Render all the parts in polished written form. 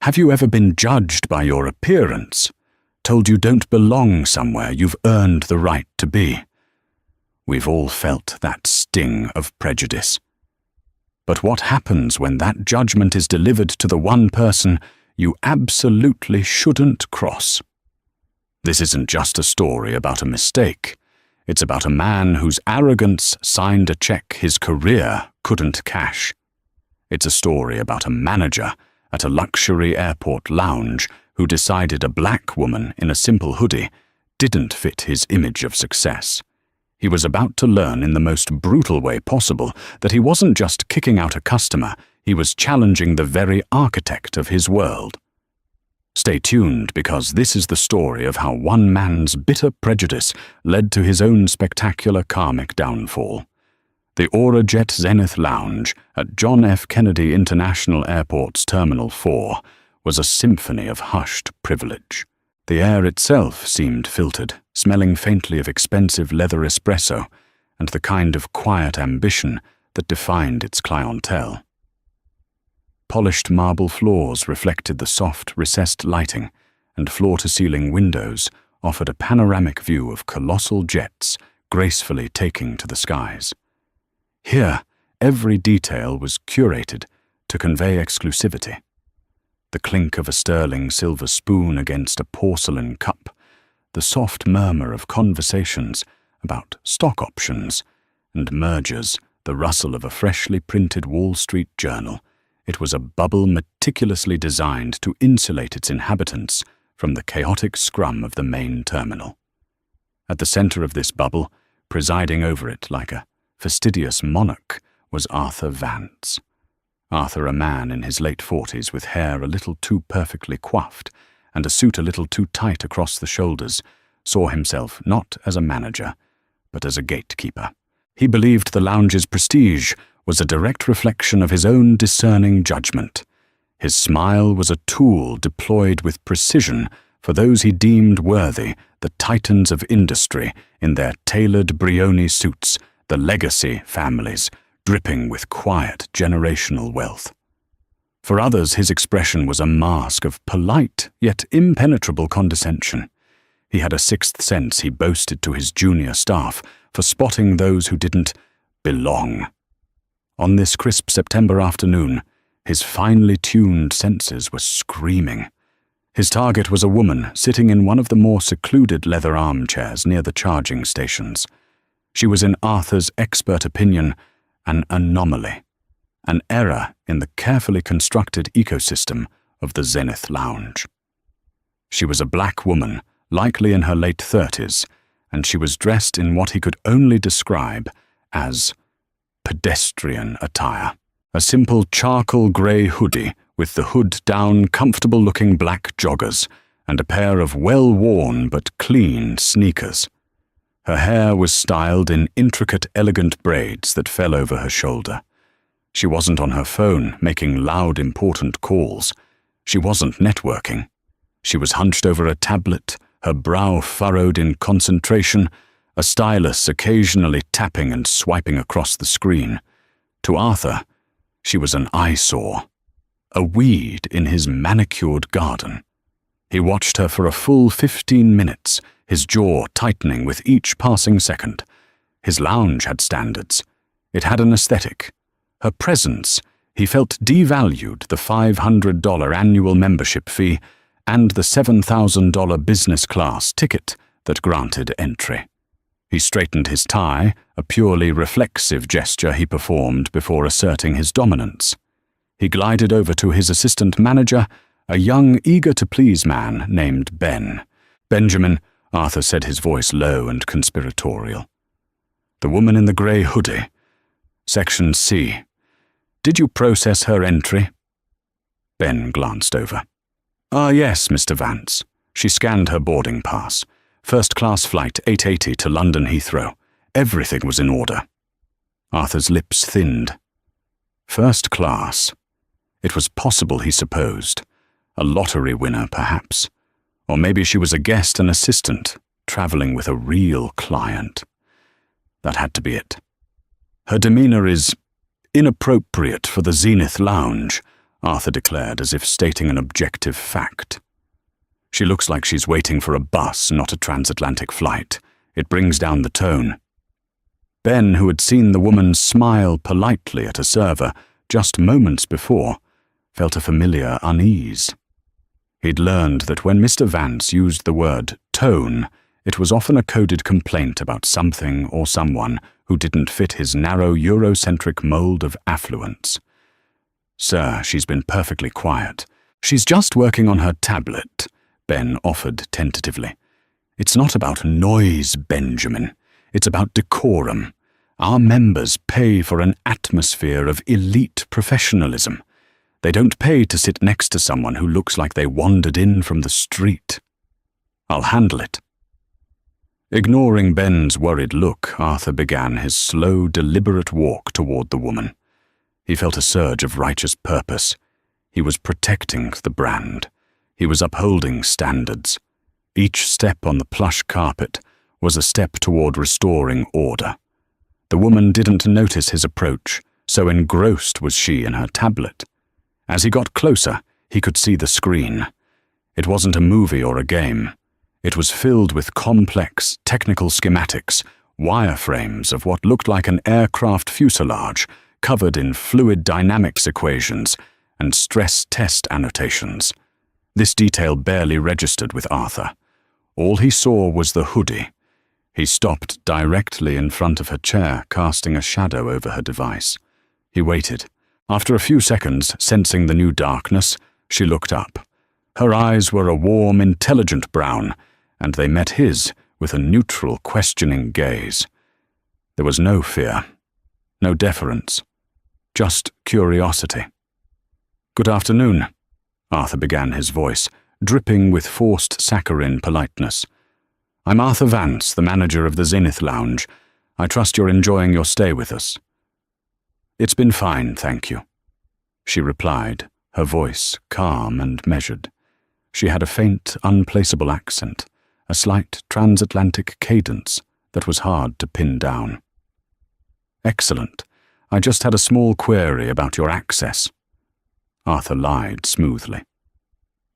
Have you ever been judged by your appearance? Told you don't belong somewhere you've earned the right to be? We've all felt that sting of prejudice. But what happens when that judgment is delivered to the one person you absolutely shouldn't cross? This isn't just a story about a mistake. It's about a man whose arrogance signed a check his career couldn't cash. It's a story about a manager at a luxury airport lounge who decided a black woman in a simple hoodie didn't fit his image of success. He was about to learn in the most brutal way possible that he wasn't just kicking out a customer, he was challenging the very architect of his world. Stay tuned, because this is the story of how one man's bitter prejudice led to his own spectacular karmic downfall. The Aurajet Zenith Lounge at John F. Kennedy International Airport's Terminal 4 was a symphony of hushed privilege. The air itself seemed filtered, smelling faintly of expensive leather espresso and the kind of quiet ambition that defined its clientele. Polished marble floors reflected the soft, recessed lighting, and floor-to-ceiling windows offered a panoramic view of colossal jets gracefully taking to the skies. Here, every detail was curated to convey exclusivity. The clink of a sterling silver spoon against a porcelain cup, the soft murmur of conversations about stock options and mergers, the rustle of a freshly printed Wall Street journal. It was a bubble meticulously designed to insulate its inhabitants from the chaotic scrum of the main terminal. At the center of this bubble, presiding over it like a fastidious monarch, was Arthur Vance. Arthur, a man in his late 40s with hair a little too perfectly coiffed and a suit a little too tight across the shoulders, saw himself not as a manager, but as a gatekeeper. He believed the lounge's prestige was a direct reflection of his own discerning judgment. His smile was a tool deployed with precision for those he deemed worthy, the titans of industry in their tailored Brioni suits, the legacy families, dripping with quiet generational wealth. For others, his expression was a mask of polite yet impenetrable condescension. He had a sixth sense, he boasted to his junior staff, for spotting those who didn't belong. On this crisp September afternoon, his finely tuned senses were screaming. His target was a woman sitting in one of the more secluded leather armchairs near the charging stations. She was, in Arthur's expert opinion, an anomaly, an error in the carefully constructed ecosystem of the Zenith Lounge. She was a black woman, likely in her late 30s, and she was dressed in what he could only describe as pedestrian attire. A simple charcoal grey hoodie with the hood down, comfortable-looking black joggers, and a pair of well-worn but clean sneakers. Her hair was styled in intricate, elegant braids that fell over her shoulder. She wasn't on her phone, making loud, important calls. She wasn't networking. She was hunched over a tablet, her brow furrowed in concentration, a stylus occasionally tapping and swiping across the screen. To Arthur, she was an eyesore, a weed in his manicured garden. He watched her for a full 15 minutes, his jaw tightening with each passing second. His lounge had standards. It had an aesthetic. Her presence, he felt, devalued the $500 annual membership fee and the $7,000 business class ticket that granted entry. He straightened his tie, a purely reflexive gesture he performed before asserting his dominance. He glided over to his assistant manager, a young, eager-to-please man named Ben. "Benjamin," Arthur said, his voice low and conspiratorial. "The woman in the grey hoodie. Section C. Did you process her entry?" Ben glanced over. Yes, Mr. Vance." She scanned her boarding pass. First-class flight 880 to London Heathrow. Everything was in order. Arthur's lips thinned. First class. It was possible, he supposed. A lottery winner, perhaps. Or maybe she was a guest and assistant, traveling with a real client. That had to be it. "Her demeanor is inappropriate for the Zenith Lounge," Arthur declared, as if stating an objective fact. "She looks like she's waiting for a bus, not a transatlantic flight. It brings down the tone." Ben, who had seen the woman smile politely at a server just moments before, felt a familiar unease. He'd learned that when Mr. Vance used the word tone, it was often a coded complaint about something or someone who didn't fit his narrow Eurocentric mold of affluence. "Sir, she's been perfectly quiet. She's just working on her tablet," Ben offered tentatively. "It's not about noise, Benjamin. It's about decorum. Our members pay for an atmosphere of elite professionalism. They don't pay to sit next to someone who looks like they wandered in from the street. I'll handle it." Ignoring Ben's worried look, Arthur began his slow, deliberate walk toward the woman. He felt a surge of righteous purpose. He was protecting the brand. He was upholding standards. Each step on the plush carpet was a step toward restoring order. The woman didn't notice his approach, so engrossed was she in her tablet. As he got closer, he could see the screen. It wasn't a movie or a game. It was filled with complex, technical schematics, wireframes of what looked like an aircraft fuselage, covered in fluid dynamics equations and stress test annotations. This detail barely registered with Arthur. All he saw was the hoodie. He stopped directly in front of her chair, casting a shadow over her device. He waited. After a few seconds, sensing the new darkness, she looked up. Her eyes were a warm, intelligent brown, and they met his with a neutral, questioning gaze. There was no fear, no deference, just curiosity. "Good afternoon," Arthur began, his voice dripping with forced saccharine politeness. "I'm Arthur Vance, the manager of the Zenith Lounge. I trust you're enjoying your stay with us." "It's been fine, thank you," she replied, her voice calm and measured. She had a faint, unplaceable accent, a slight transatlantic cadence that was hard to pin down. "Excellent. I just had a small query about your access." Arthur lied smoothly.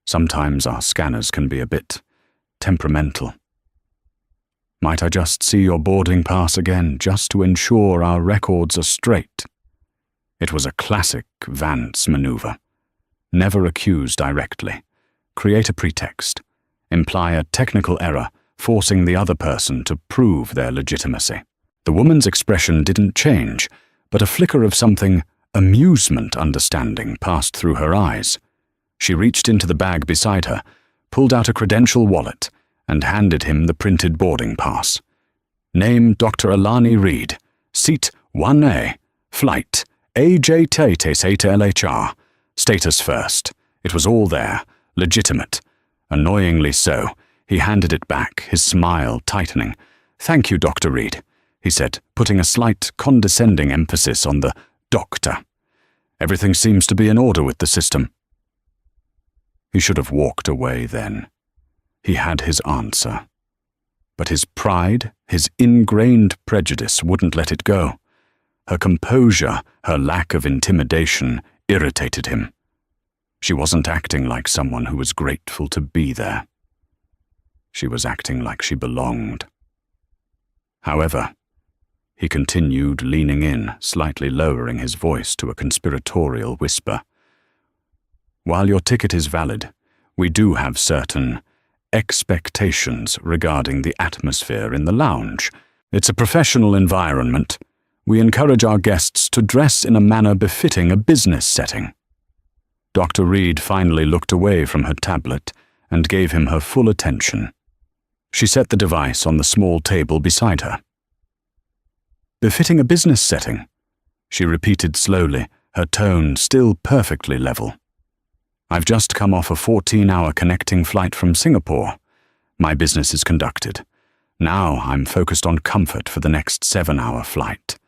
"Sometimes our scanners can be a bit temperamental." "Might I just see your boarding pass again, just to ensure our records are straight?" It was a classic Vance maneuver. Never accuse directly. Create a pretext. Imply a technical error, forcing the other person to prove their legitimacy. The woman's expression didn't change, but a flicker of something amusement understanding passed through her eyes. She reached into the bag beside her, pulled out a credential wallet, and handed him the printed boarding pass. "Name Dr. Alani Reed. Seat 1A. Flight AJT-LHR. Status first." It was all there, legitimate. Annoyingly so. He handed it back, his smile tightening. "Thank you, Dr. Reed," he said, putting a slight condescending emphasis on the doctor. "Everything seems to be in order with the system." He should have walked away then. He had his answer. But his pride, his ingrained prejudice wouldn't let it go. Her composure, her lack of intimidation, irritated him. She wasn't acting like someone who was grateful to be there. She was acting like she belonged. However, he continued, leaning in, slightly lowering his voice to a conspiratorial whisper. "While your ticket is valid, we do have certain expectations regarding the atmosphere in the lounge. It's a professional environment. We encourage our guests to dress in a manner befitting a business setting." Dr. Reed finally looked away from her tablet and gave him her full attention. She set the device on the small table beside her. "Befitting a business setting," she repeated slowly, her tone still perfectly level. "I've just come off a 14-hour connecting flight from Singapore. My business is conducted. Now I'm focused on comfort for the next 7-hour flight.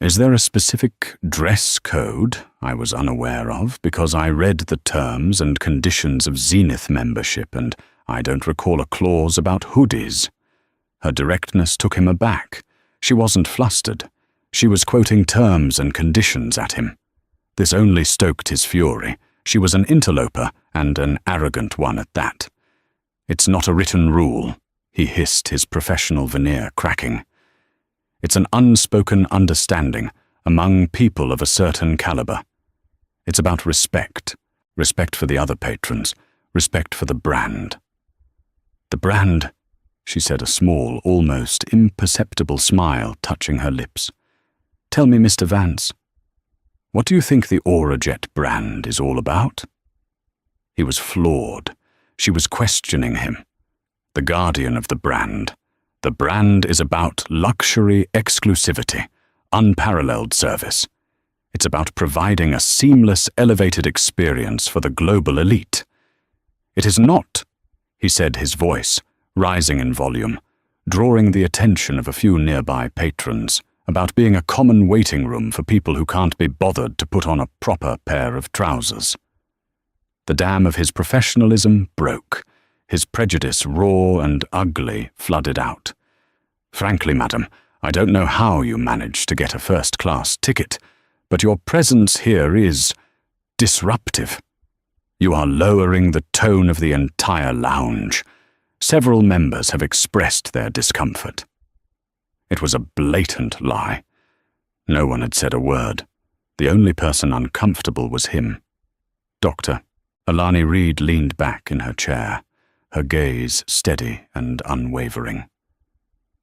Is there a specific dress code I was unaware of because I read the terms and conditions of Zenith membership and I don't recall a clause about hoodies?" Her directness took him aback. She wasn't flustered. She was quoting terms and conditions at him. This only stoked his fury. She was an interloper, and an arrogant one at that. "It's not a written rule," he hissed, his professional veneer cracking. "It's an unspoken understanding among people of a certain caliber. It's about respect. Respect for the other patrons. Respect for the brand." "The brand," she said, a small, almost imperceptible smile touching her lips. "Tell me, Mr. Vance, what do you think the Aurajet brand is all about?" He was floored. She was questioning him. The guardian of the brand. The brand is about luxury exclusivity, unparalleled service. It's about providing a seamless, elevated experience for the global elite. "It is not," he said, his voice rising in volume, drawing the attention of a few nearby patrons, about being a common waiting room for people who can't be bothered to put on a proper pair of trousers. The dam of his professionalism broke. His prejudice, raw and ugly, flooded out. "Frankly, madam, I don't know how you managed to get a first-class ticket, but your presence here is disruptive. You are lowering the tone of the entire lounge. Several members have expressed their discomfort." It was a blatant lie. No one had said a word. The only person uncomfortable was him. "Doctor," Alani Reed leaned back in her chair, her gaze steady and unwavering.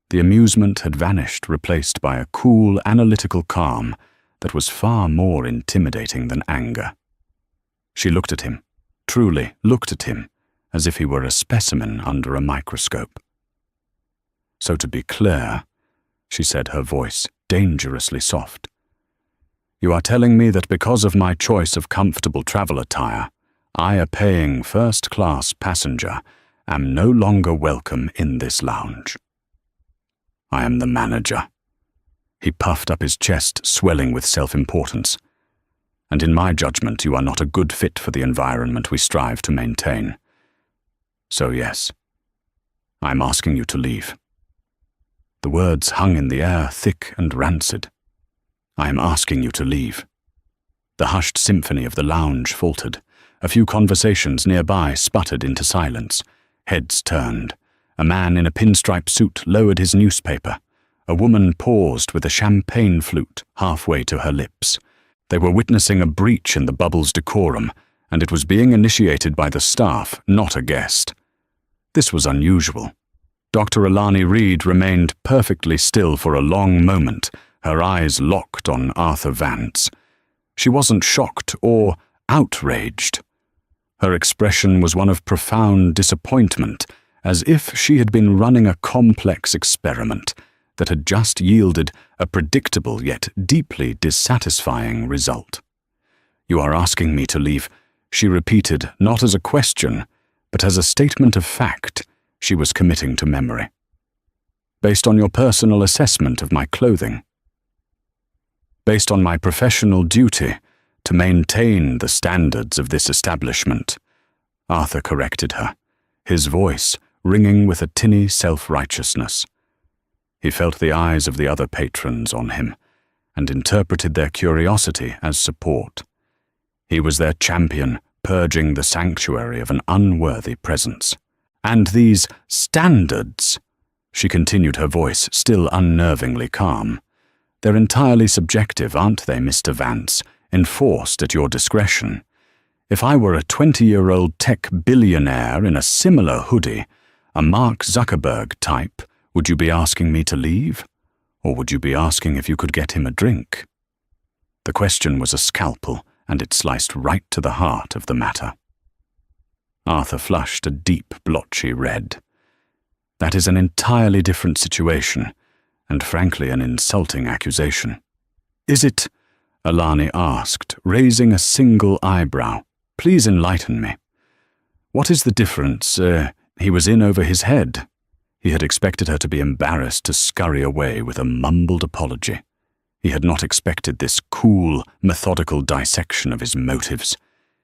The amusement had vanished, replaced by a cool, analytical calm that was far more intimidating than anger. She looked at him, truly looked at him, as if he were a specimen under a microscope. "So to be clear," she said, her voice dangerously soft, "you are telling me that because of my choice of comfortable travel attire, I, a paying first-class passenger, am no longer welcome in this lounge. I am the manager." He puffed up his chest, swelling with self-importance. "And in my judgment, you are not a good fit for the environment we strive to maintain. So yes, I am asking you to leave." The words hung in the air, thick and rancid. "I am asking you to leave." The hushed symphony of the lounge faltered. A few conversations nearby sputtered into silence. Heads turned. A man in a pinstripe suit lowered his newspaper. A woman paused with a champagne flute halfway to her lips. They were witnessing a breach in the bubble's decorum, and it was being initiated by the staff, not a guest. This was unusual. Dr. Alani Reed remained perfectly still for a long moment, her eyes locked on Arthur Vance. She wasn't shocked or outraged. Her expression was one of profound disappointment, as if she had been running a complex experiment that had just yielded a predictable yet deeply dissatisfying result. "You are asking me to leave," she repeated, not as a question, but as a statement of fact she was committing to memory. "Based on your personal assessment of my clothing." "Based on my professional duty to maintain the standards of this establishment," Arthur corrected her, his voice ringing with a tinny self-righteousness. He felt the eyes of the other patrons on him, and interpreted their curiosity as support. He was their champion, purging the sanctuary of an unworthy presence. "And these standards," she continued, her voice still unnervingly calm, "they're entirely subjective, aren't they, Mr. Vance, enforced at your discretion. If I were a 20-year-old tech billionaire in a similar hoodie, a Mark Zuckerberg type, would you be asking me to leave? Or would you be asking if you could get him a drink?" The question was a scalpel, and it sliced right to the heart of the matter. Arthur flushed a deep, blotchy red. "That is an entirely different situation, and frankly an insulting accusation." "Is it?" Alani asked, raising a single eyebrow. "Please enlighten me. What is the difference he was in over his head?" He had expected her to be embarrassed to scurry away with a mumbled apology. He had not expected this cool, methodical dissection of his motives.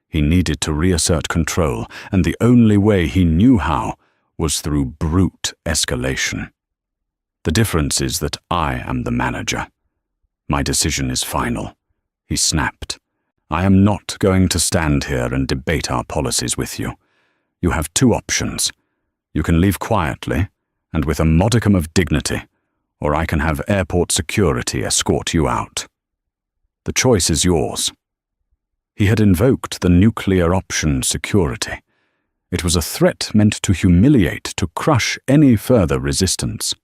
He needed to reassert control, and the only way he knew how was through brute escalation. "The difference is that I am the manager. My decision is final," he snapped, I am not going to stand here and debate our policies with you. You have two options. You can leave quietly and with a modicum of dignity, or I can have airport security escort you out. The choice is yours." He had invoked the nuclear option security. It was a threat meant to humiliate, to crush any further resistance.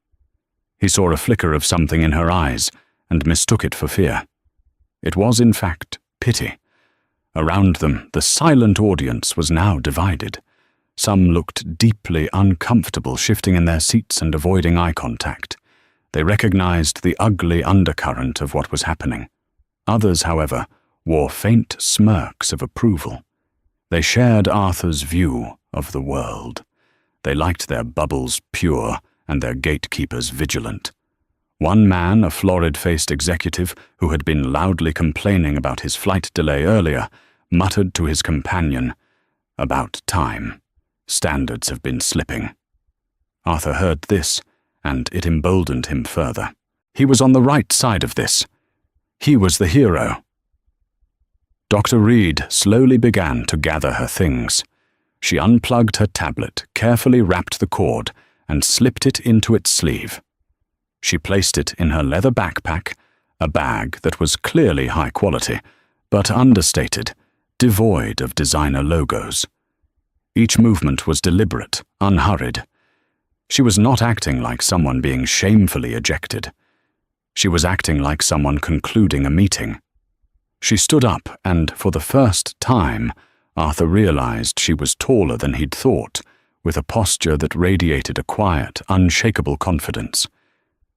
He saw a flicker of something in her eyes and mistook it for fear. It was, in fact, pity. Around them, the silent audience was now divided. Some looked deeply uncomfortable, shifting in their seats and avoiding eye contact. They recognized the ugly undercurrent of what was happening. Others, however, wore faint smirks of approval. They shared Arthur's view of the world. They liked their bubbles pure and their gatekeepers vigilant. One man, a florid-faced executive who had been loudly complaining about his flight delay earlier, muttered to his companion, "About time. Standards have been slipping." Arthur heard this, and it emboldened him further. He was on the right side of this. He was the hero. Dr. Reed slowly began to gather her things. She unplugged her tablet, carefully wrapped the cord, and slipped it into its sleeve. She placed it in her leather backpack, a bag that was clearly high quality, but understated, devoid of designer logos. Each movement was deliberate, unhurried. She was not acting like someone being shamefully ejected. She was acting like someone concluding a meeting. She stood up, and for the first time, Arthur realized she was taller than he'd thought, with a posture that radiated a quiet, unshakable confidence.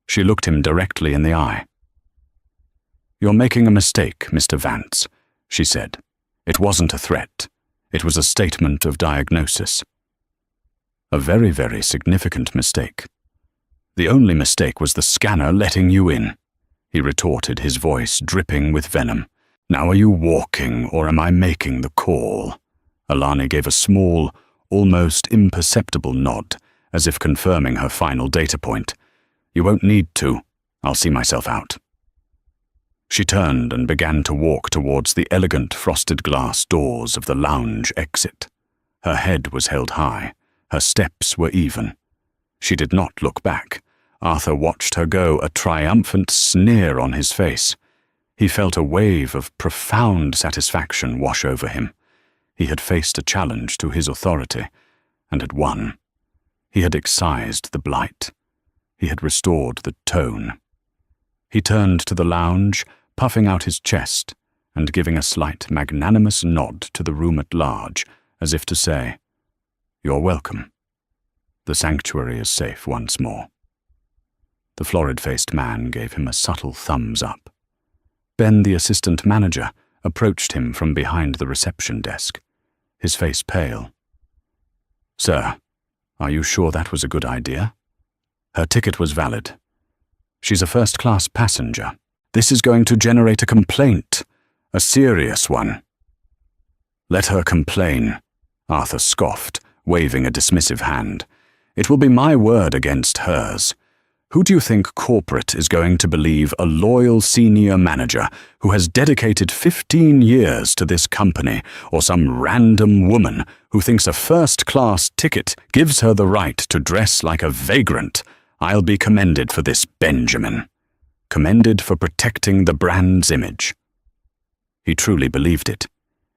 She looked him directly in the eye. "You're making a mistake, Mr. Vance," she said. "It wasn't a threat. It was a statement of diagnosis." "A very, very significant mistake." "The only mistake was the scanner letting you in," he retorted, his voice dripping with venom. "Now are you walking, or am I making the call?" Alani gave a small, almost imperceptible nod, as if confirming her final data point. "You won't need to. I'll see myself out." She turned and began to walk towards the elegant frosted glass doors of the lounge exit. Her head was held high. Her steps were even. She did not look back. Arthur watched her go, a triumphant sneer on his face. He felt a wave of profound satisfaction wash over him. He had faced a challenge to his authority, and had won. He had excised the blight. He had restored the tone. He turned to the lounge, puffing out his chest, and giving a slight magnanimous nod to the room at large, as if to say, "You're welcome. The sanctuary is safe once more." The florid-faced man gave him a subtle thumbs up. Ben, the assistant manager, approached him from behind the reception desk, his face pale. "Sir, are you sure that was a good idea?" "Her ticket was valid. She's a first-class passenger. This is going to generate a complaint, a serious one." "Let her complain," Arthur scoffed, waving a dismissive hand. "It will be my word against hers. Who do you think corporate is going to believe a loyal senior manager who has dedicated 15 years to this company, or some random woman who thinks a first-class ticket gives her the right to dress like a vagrant? I'll be commended for this, Benjamin. Commended for protecting the brand's image." He truly believed it.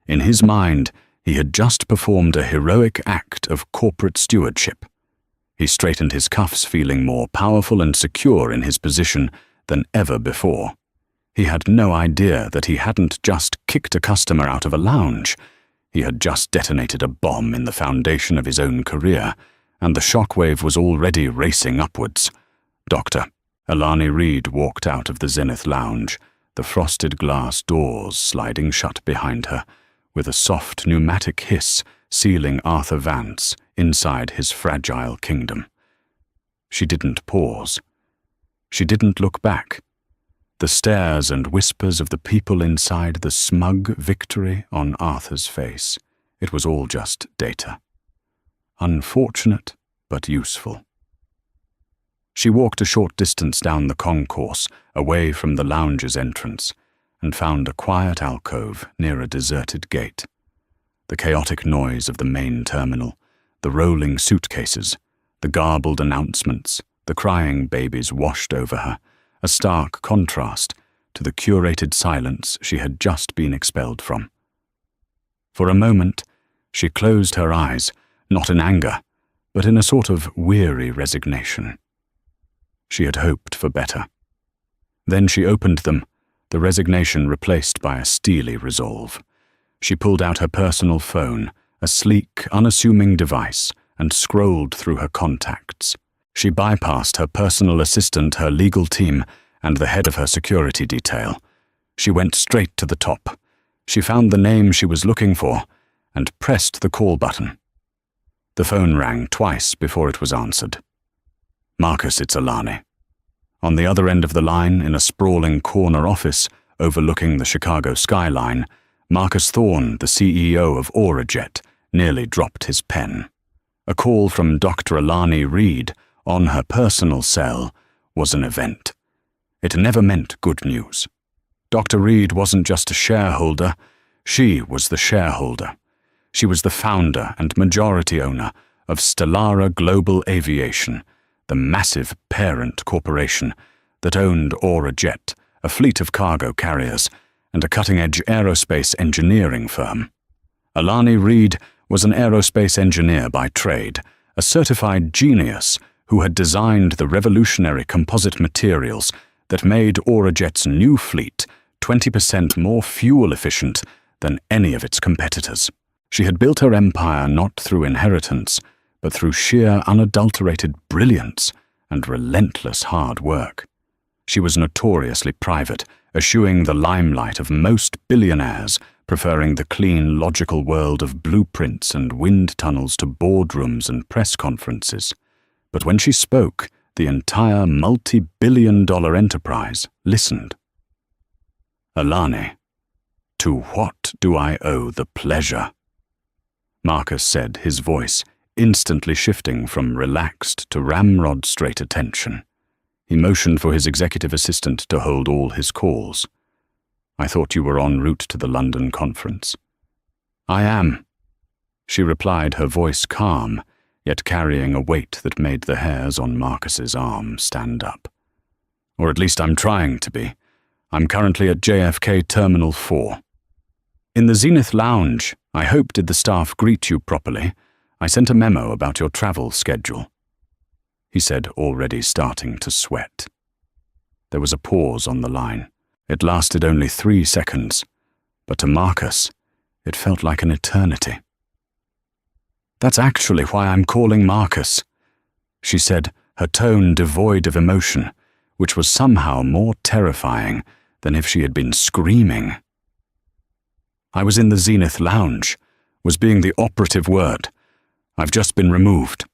In his mind, he had just performed a heroic act of corporate stewardship. He straightened his cuffs, feeling more powerful and secure in his position than ever before. He had no idea that he hadn't just kicked a customer out of a lounge. He had just detonated a bomb in the foundation of his own career, and the shockwave was already racing upwards. "Doctor." Alani Reed walked out of the Zenith Lounge, the frosted glass doors sliding shut behind her, with a soft pneumatic hiss sealing Arthur Vance inside his fragile kingdom. She didn't pause. She didn't look back. The stares and whispers of the people inside, the smug victory on Arthur's face. It was all just data. Unfortunate, but useful. She walked a short distance down the concourse, away from the lounge's entrance. and found a quiet alcove near a deserted gate. The chaotic noise of the main terminal, the rolling suitcases, the garbled announcements, the crying babies washed over her, a stark contrast to the curated silence she had just been expelled from. For a moment, she closed her eyes, not in anger, but in a sort of weary resignation. She had hoped for better. Then she opened them, the resignation replaced by a steely resolve. She pulled out her personal phone, a sleek, unassuming device, and scrolled through her contacts. She bypassed her personal assistant, her legal team, and the head of her security detail. She went straight to the top. She found the name she was looking for and pressed the call button. The phone rang twice before it was answered. "Marcus, it's Airline." On the other end of the line, in a sprawling corner office overlooking the Chicago skyline, Marcus Thorne, the CEO of Aurajet, nearly dropped his pen. A call from Dr. Airline Reed on her personal cell was an event. It never meant good news. Dr. Reed wasn't just a shareholder, she was the shareholder. She was the founder and majority owner of Stellara Global Aviation, the massive parent corporation that owned Aurajet, a fleet of cargo carriers, and a cutting-edge aerospace engineering firm. Airline Reed was an aerospace engineer by trade, a certified genius who had designed the revolutionary composite materials that made Aurajet's new fleet 20% more fuel efficient than any of its competitors. She had built her empire not through inheritance, but through sheer unadulterated brilliance and relentless hard work. She was notoriously private, eschewing the limelight of most billionaires, preferring the clean, logical world of blueprints and wind tunnels to boardrooms and press conferences. But when she spoke, the entire multi-billion-dollar enterprise listened. "Airline, to what do I owe the pleasure?" Marcus said, his voice instantly shifting from relaxed to ramrod-straight attention. He motioned for his executive assistant to hold all his calls. "I thought you were en route to the London conference." "I am," she replied, her voice calm, yet carrying a weight that made the hairs on Marcus's arm stand up. "Or at least I'm trying to be. I'm currently at JFK Terminal 4. In the Zenith Lounge, I hope did the staff greet you properly. I sent a memo about your travel schedule," he said, already starting to sweat. There was a pause on the line. It lasted only 3 seconds, but to Marcus, it felt like an eternity. "That's actually why I'm calling Marcus," she said, her tone devoid of emotion, which was somehow more terrifying than if she had been screaming. "I was in the Zenith Lounge, was being the operative word. I've just been removed."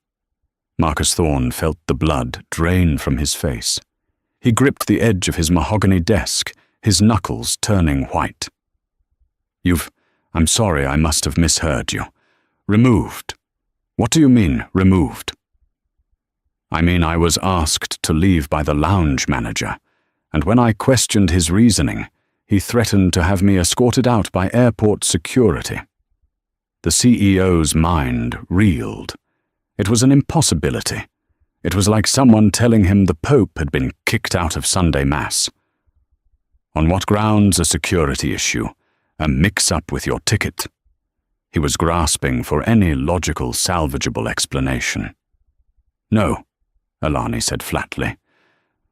Marcus Thorne felt the blood drain from his face. He gripped the edge of his mahogany desk, his knuckles turning white. I'm sorry, I must have misheard you. Removed. What do you mean, removed?" "I mean I was asked to leave by the lounge manager, and when I questioned his reasoning, he threatened to have me escorted out by airport security." The CEO's mind reeled. It was an impossibility. It was like someone telling him the Pope had been kicked out of Sunday Mass. "On what grounds a security issue? A mix-up with your ticket?" He was grasping for any logical, salvageable explanation. "No," Airline said flatly.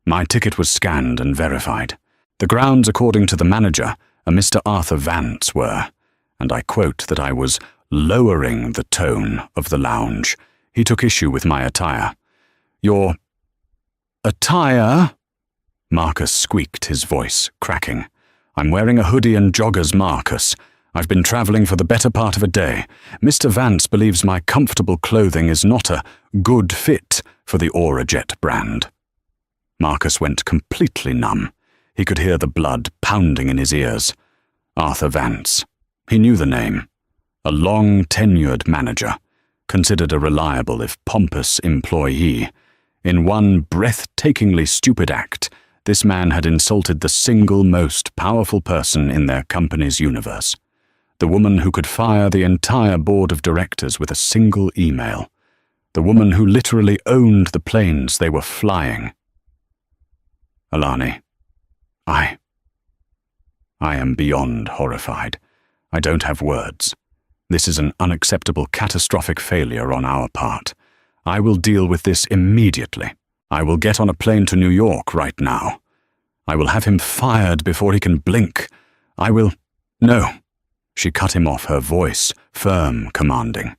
"My ticket was scanned and verified. The grounds, according to the manager, a Mr. Arthur Vance, were, and I quote, that I was lowering the tone of the lounge. He took issue with my attire." "Your attire?" Marcus squeaked, his voice cracking. "I'm wearing a hoodie and joggers, Marcus. I've been traveling for the better part of a day. Mr. Vance believes my comfortable clothing is not a good fit for the Aurajet brand." Marcus went completely numb. He could hear the blood pounding in his ears. Arthur Vance. He knew the name. A long-tenured manager, considered a reliable if pompous employee. In one breathtakingly stupid act, This man had insulted the single most powerful person in their company's universe. The woman who could fire the entire board of directors with a single email. The woman who literally owned the planes they were flying. Alani, I am beyond horrified. I don't have words. This is an unacceptable, catastrophic failure on our part. I will deal with this immediately. I will get on a plane to New York right now. I will have him fired before he can blink. I will— No. She cut him off, her voice firm, commanding.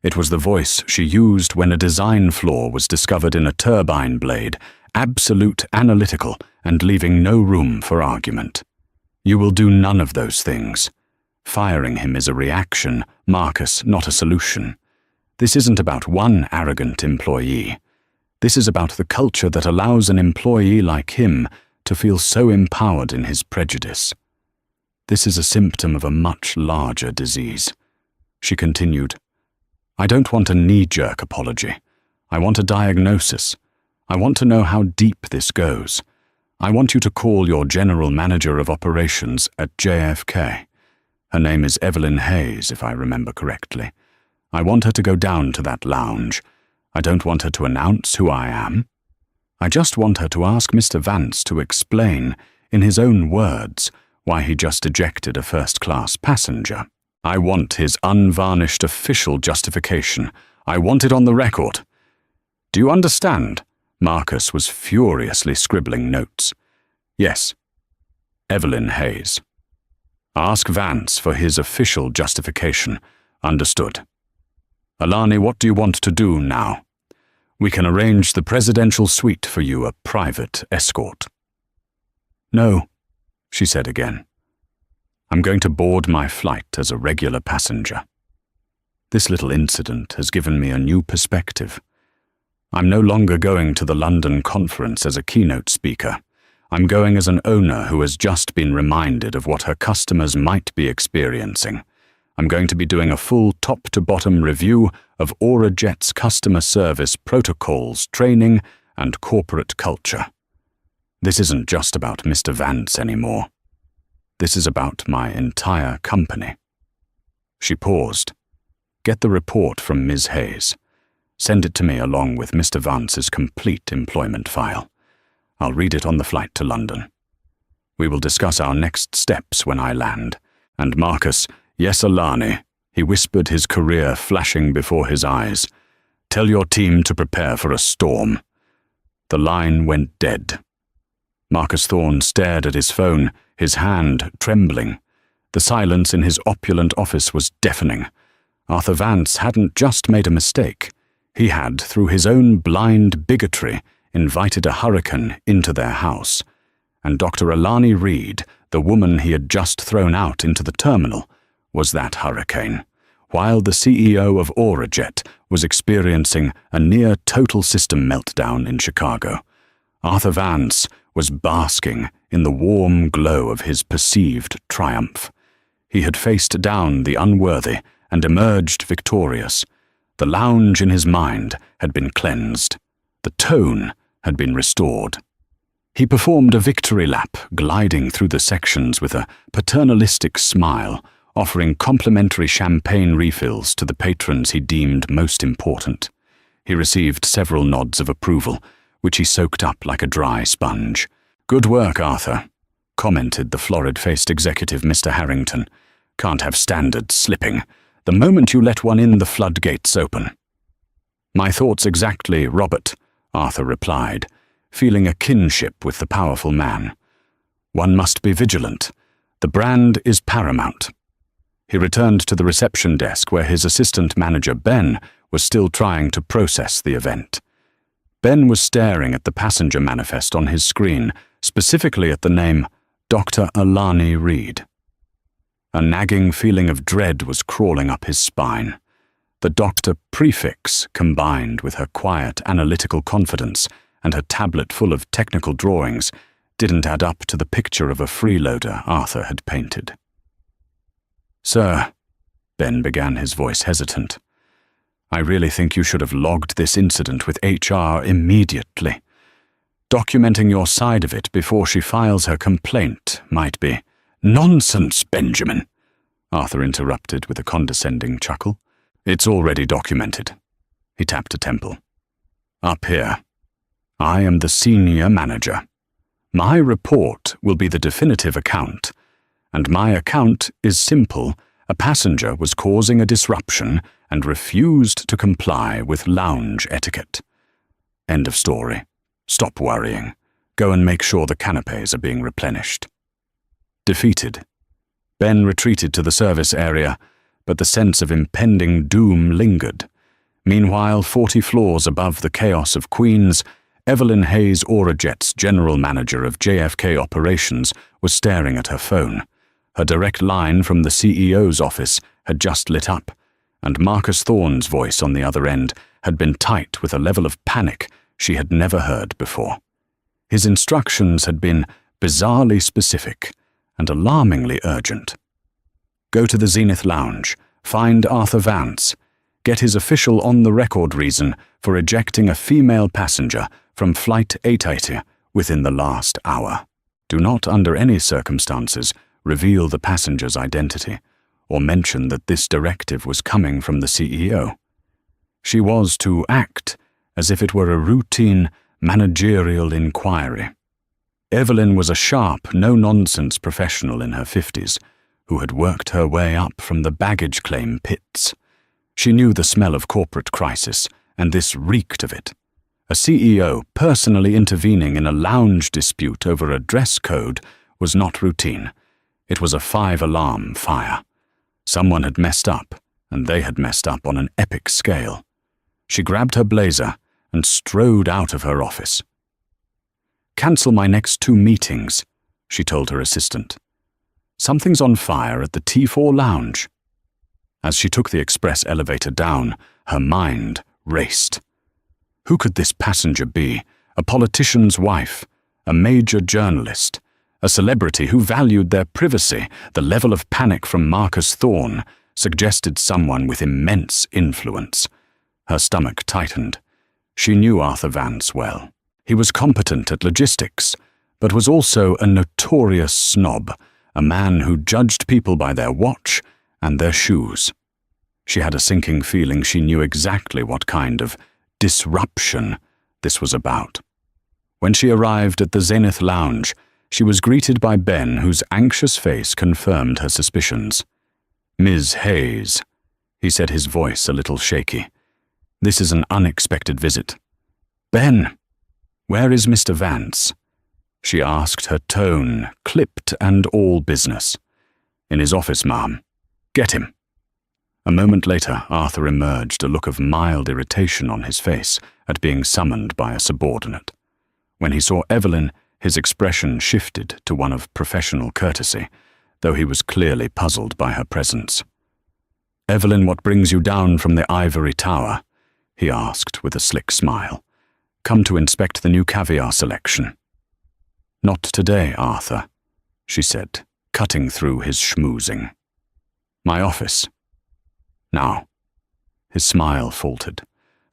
It was the voice she used when a design flaw was discovered in a turbine blade, absolute, analytical, and leaving no room for argument. You will do none of those things. Firing him is a reaction, Marcus, not a solution. This isn't about one arrogant employee. This is about the culture that allows an employee like him to feel so empowered in his prejudice. This is a symptom of a much larger disease. She continued, I don't want a knee-jerk apology. I want a diagnosis. I want to know how deep this goes. I want you to call your general manager of operations at JFK. Her name is Evelyn Hayes, if I remember correctly. I want her to go down to that lounge. I don't want her to announce who I am. I just want her to ask Mr. Vance to explain, in his own words, why he just ejected a first-class passenger. I want his unvarnished official justification. I want it on the record. Do you understand? Marcus was furiously scribbling notes. Yes. Evelyn Hayes. Ask Vance for his official justification. Understood. Alani, what do you want to do now? We can arrange the presidential suite for you, a private escort. No, she said again. I'm going to board my flight as a regular passenger. This little incident has given me a new perspective. I'm no longer going to the London conference as a keynote speaker. I'm going as an owner who has just been reminded of what her customers might be experiencing. I'm going to be doing a full top-to-bottom review of AuraJet's customer service protocols, training, and corporate culture. This isn't just about Mr. Vance anymore. This is about my entire company. She paused. Get the report from Ms. Hayes. Send it to me along with Mr. Vance's complete employment file. I'll read it on the flight to London. We will discuss our next steps when I land. And Marcus, yes, Alani, he whispered, his career flashing before his eyes. Tell your team to prepare for a storm. The line went dead. Marcus Thorne stared at his phone, his hand trembling. The silence in his opulent office was deafening. Arthur Vance hadn't just made a mistake. He had, through his own blind bigotry, invited a hurricane into their house. And Dr. Alani Reed, the woman he had just thrown out into the terminal, was that hurricane, while the CEO of AuraJet was experiencing a near-total system meltdown in Chicago. Arthur Vance was basking in the warm glow of his perceived triumph. He had faced down the unworthy and emerged victorious. The lounge in his mind had been cleansed. The tone had been restored. He performed a victory lap, gliding through the sections with a paternalistic smile, offering complimentary champagne refills to the patrons he deemed most important. He received several nods of approval, which he soaked up like a dry sponge. Good work, Arthur, commented the florid-faced executive, Mr. Harrington. Can't have standards slipping. The moment you let one in, the floodgates open. My thoughts exactly, Robert, Arthur replied, feeling a kinship with the powerful man. One must be vigilant. The brand is paramount. He returned to the reception desk where his assistant manager, Ben, was still trying to process the event. Ben was staring at the passenger manifest on his screen, specifically at the name Dr. Alani Reed. A nagging feeling of dread was crawling up his spine. The doctor prefix, combined with her quiet, analytical confidence and her tablet full of technical drawings, didn't add up to the picture of a freeloader Arthur had painted. Sir, Ben began, his voice hesitant. I really think you should have logged this incident with HR immediately. Documenting your side of it before she files her complaint might be—" "Nonsense, Benjamin," Arthur interrupted with a condescending chuckle. "It's already documented." He tapped a temple. "Up here. I am the senior manager. My report will be the definitive account, and my account is simple. A passenger was causing a disruption and refused to comply with lounge etiquette. End of story. Stop worrying. Go and make sure the canapes are being replenished." Defeated, Ben retreated to the service area, but the sense of impending doom lingered. Meanwhile, 40 floors above the chaos of Queens, Evelyn Hayes Aurajet's general manager of JFK operations was staring at her phone. Her direct line from the CEO's office had just lit up, and Marcus Thorne's voice on the other end had been tight with a level of panic she had never heard before. His instructions had been bizarrely specific and alarmingly urgent. Go to the Zenith Lounge, find Arthur Vance, get his official on-the-record reason for ejecting a female passenger from Flight 880 within the last hour. Do not, under any circumstances, reveal the passenger's identity or mention that this directive was coming from the CEO. She was to act as if it were a routine managerial inquiry. Evelyn was a sharp, no-nonsense professional in her 50s who had worked her way up from the baggage claim pits. She knew the smell of corporate crisis, and this reeked of it. A CEO personally intervening in a lounge dispute over a dress code was not routine. It was a 5-alarm fire. Someone had messed up, and they had messed up on an epic scale. She grabbed her blazer and strode out of her office. "Cancel my next 2 meetings," she told her assistant. "Something's on fire at the T4 lounge." As she took the express elevator down, her mind raced. Who could this passenger be? A politician's wife, a major journalist, a celebrity who valued their privacy. The level of panic from Marcus Thorne suggested someone with immense influence. Her stomach tightened. She knew Arthur Vance well. He was competent at logistics, but was also a notorious snob, a man who judged people by their watch and their shoes. She had a sinking feeling she knew exactly what kind of disruption this was about. When she arrived at the Zenith Lounge, she was greeted by Ben, whose anxious face confirmed her suspicions. "Ms. Hayes," he said, his voice a little shaky. "This is an unexpected visit." "Ben, where is Mr. Vance?" she asked, her tone clipped and all business. "In his office, ma'am. Get him." A moment later, Arthur emerged, a look of mild irritation on his face at being summoned by a subordinate. When he saw Evelyn, his expression shifted to one of professional courtesy, though he was clearly puzzled by her presence. "Evelyn, what brings you down from the ivory tower?" he asked with a slick smile. "Come to inspect the new caviar selection." "Not today, Arthur," she said, cutting through his schmoozing. "My office." "Now." His smile faltered.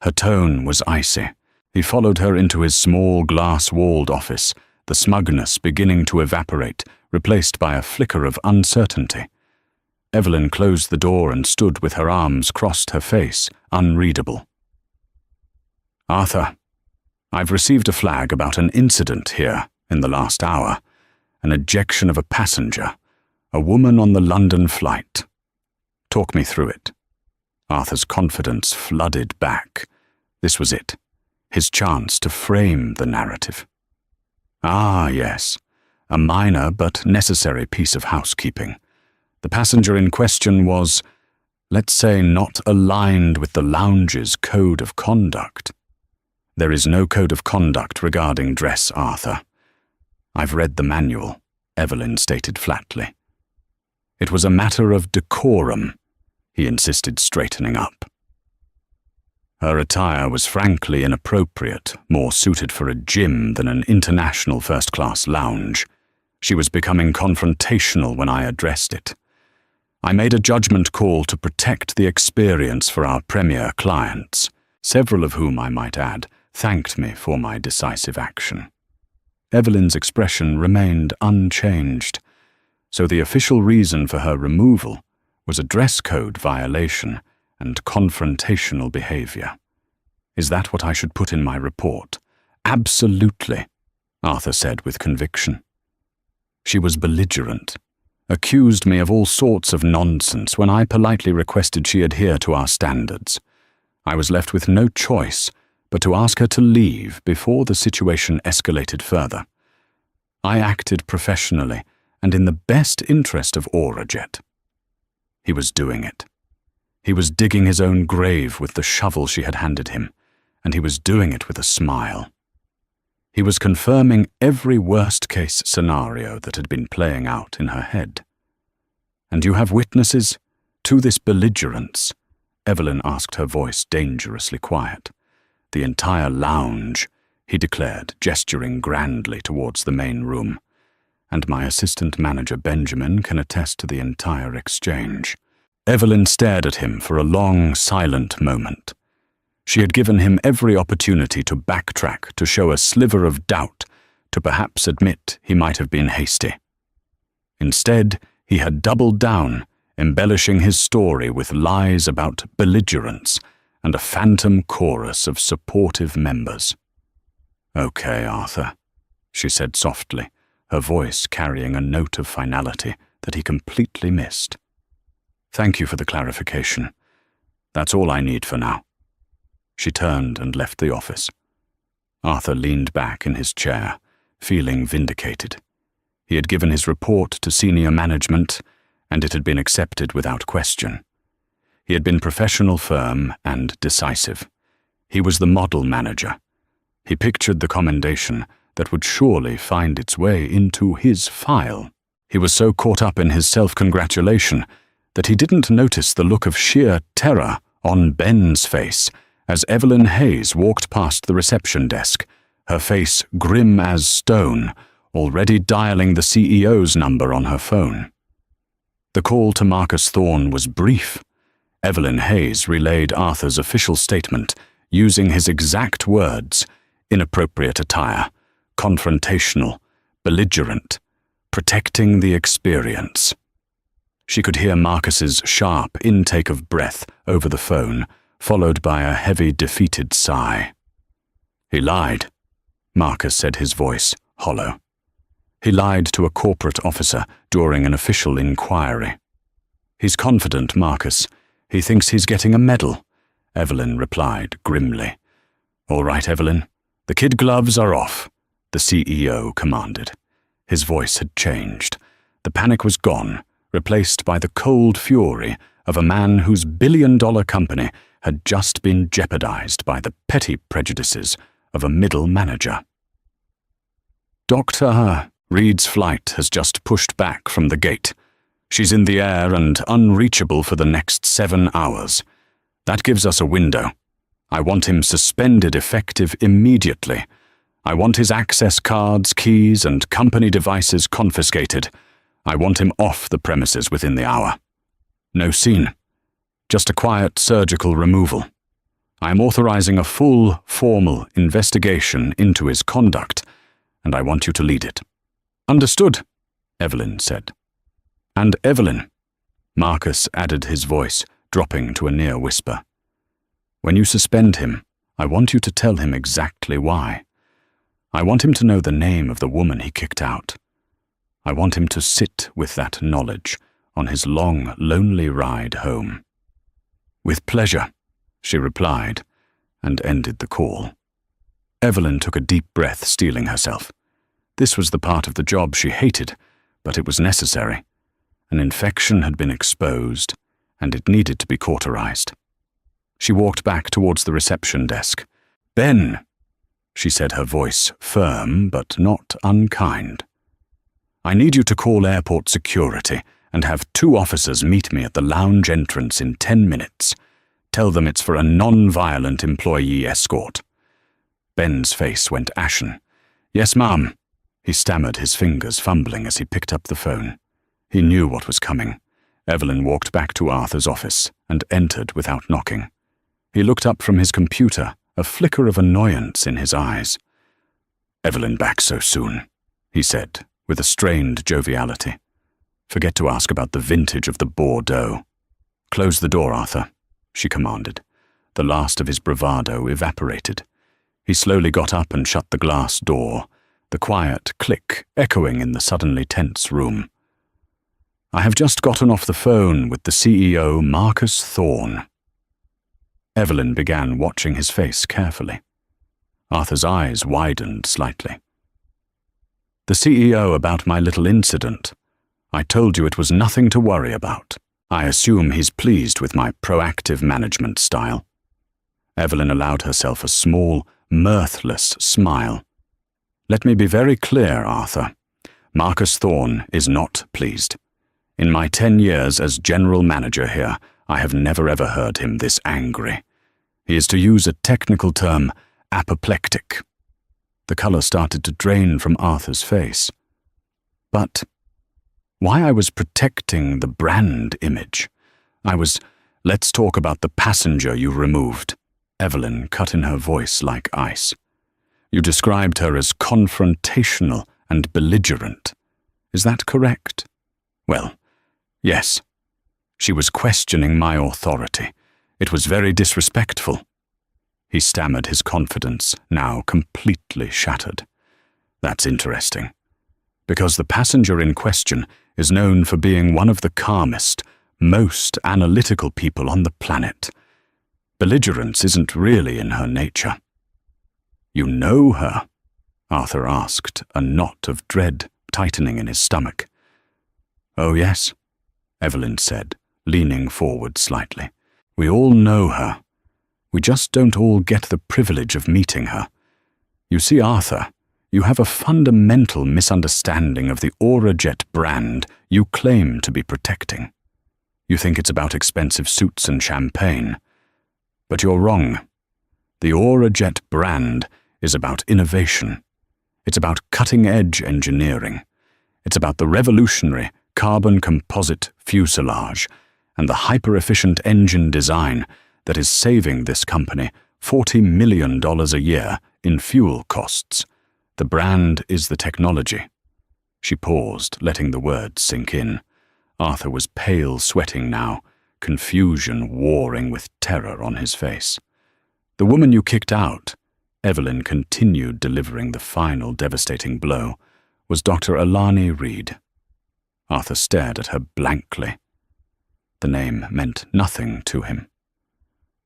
Her tone was icy. He followed her into his small glass-walled office, the smugness beginning to evaporate, replaced by a flicker of uncertainty. Evelyn closed the door and stood with her arms crossed, her face unreadable. "Arthur, I've received a flag about an incident here in the last hour, an ejection of a passenger, a woman on the London flight. Talk me through it." Arthur's confidence flooded back. This was it, his chance to frame the narrative. "Ah, yes, a minor but necessary piece of housekeeping. The passenger in question was, let's say, not aligned with the lounge's code of conduct." "There is no code of conduct regarding dress, Arthur. I've read the manual," Evelyn stated flatly. "It was a matter of decorum," he insisted, straightening up. Her attire was frankly inappropriate, more suited for a gym than an international first-class lounge. She was becoming confrontational when I addressed it. I made a judgment call to protect the experience for our premier clients, several of whom, I might add, thanked me for my decisive action. Evelyn's expression remained unchanged, so the official reason for her removal was a dress code violation and confrontational behavior. Is that what I should put in my report? Absolutely, Arthur said with conviction. She was belligerent, accused me of all sorts of nonsense when I politely requested she adhere to our standards. I was left with no choice but to ask her to leave before the situation escalated further. I acted professionally and in the best interest of Aurajet. He was doing it. He was digging his own grave with the shovel she had handed him, and he was doing it with a smile. He was confirming every worst-case scenario that had been playing out in her head. "And you have witnesses to this belligerence?" Evelyn asked, her voice dangerously quiet. "The entire lounge," he declared, gesturing grandly towards the main room. "And my assistant manager Benjamin can attest to the entire exchange." Evelyn stared at him for a long, silent moment. She had given him every opportunity to backtrack, to show a sliver of doubt, to perhaps admit he might have been hasty. Instead, he had doubled down, embellishing his story with lies about belligerence and a phantom chorus of supportive members. "Okay, Arthur," she said softly, her voice carrying a note of finality that he completely missed. "Thank you for the clarification. That's all I need for now." She turned and left the office. Arthur leaned back in his chair, feeling vindicated. He had given his report to senior management, and it had been accepted without question. He had been professional, firm, and decisive. He was the model manager. He pictured the commendation that would surely find its way into his file. He was so caught up in his self-congratulation that he didn't notice the look of sheer terror on Ben's face as Evelyn Hayes walked past the reception desk, her face grim as stone, already dialing the CEO's number on her phone. The call to Marcus Thorne was brief. Evelyn Hayes relayed Arthur's official statement, using his exact words: inappropriate attire, confrontational, belligerent, protecting the experience. She could hear Marcus's sharp intake of breath over the phone, followed by a heavy, defeated sigh. "He lied," Marcus said, his voice hollow. "He lied to a corporate officer during an official inquiry." "He's confident, Marcus. He thinks he's getting a medal," Evelyn replied grimly. "All right, Evelyn. The kid gloves are off," the CEO commanded. His voice had changed. The panic was gone, replaced by the cold fury of a man whose billion-dollar company had just been jeopardized by the petty prejudices of a middle manager. "Dr. Reed's flight has just pushed back from the gate. She's in the air and unreachable for the next 7 hours. That gives us a window. I want him suspended effective immediately. I want his access cards, keys, and company devices confiscated. I want him off the premises within the hour. No scene. Just a quiet surgical removal. I am authorizing a full, formal investigation into his conduct, and I want you to lead it." "Understood," Evelyn said. "And Evelyn," Marcus added, his voice dropping to a near whisper, "when you suspend him, I want you to tell him exactly why. I want him to know the name of the woman he kicked out. I want him to sit with that knowledge on his long, lonely ride home." "With pleasure," she replied, and ended the call. Evelyn took a deep breath, steeling herself. This was the part of the job she hated, but it was necessary. An infection had been exposed, and it needed to be cauterized. She walked back towards the reception desk. "Ben," she said, her voice firm but not unkind. "I need you to call airport security and have 2 officers meet me at the lounge entrance in 10 minutes. Tell them it's for a non-violent employee escort." Ben's face went ashen. "Yes, ma'am," he stammered, his fingers fumbling as he picked up the phone. He knew what was coming. Evelyn walked back to Arthur's office and entered without knocking. He looked up from his computer, a flicker of annoyance in his eyes. "Evelyn back so soon," he said, with a strained joviality. "Forget to ask about the vintage of the Bordeaux." "Close the door, Arthur," she commanded. The last of his bravado evaporated. He slowly got up and shut the glass door, the quiet click echoing in the suddenly tense room. "I have just gotten off the phone with the CEO, Marcus Thorne." Evelyn began watching his face carefully. Arthur's eyes widened slightly. "The CEO about my little incident. I told you it was nothing to worry about. I assume he's pleased with my proactive management style." Evelyn allowed herself a small, mirthless smile. "Let me be very clear, Arthur. Marcus Thorne is not pleased. In my 10 years as general manager here, I have never ever heard him this angry. He is, to use a technical term, apoplectic." The colour started to drain from Arthur's face. "But why I was protecting the brand image. Let's talk about the passenger you removed." Evelyn cut in her voice like ice. "You described her as confrontational and belligerent. Is that correct?" "Well, yes. She was questioning my authority. It was very disrespectful." He stammered, his confidence now completely shattered. "That's interesting. Because the passenger in question is known for being one of the calmest, most analytical people on the planet. Belligerence isn't really in her nature." "You know her?" Arthur asked, a knot of dread tightening in his stomach. "Oh, yes," Evelyn said, leaning forward slightly. "We all know her. We just don't all get the privilege of meeting her. You see, Arthur, you have a fundamental misunderstanding of the Aurajet brand you claim to be protecting. You think it's about expensive suits and champagne. But you're wrong. The Aurajet brand is about innovation. It's about cutting-edge engineering. It's about the revolutionary carbon composite fuselage and the hyper-efficient engine design that is saving this company $40 million a year in fuel costs. The brand is the technology." She paused, letting the words sink in. Arthur was pale, sweating now, confusion warring with terror on his face. "The woman you kicked out," Evelyn continued, delivering the final devastating blow, "was Dr. Alani Reed." Arthur stared at her blankly. The name meant nothing to him.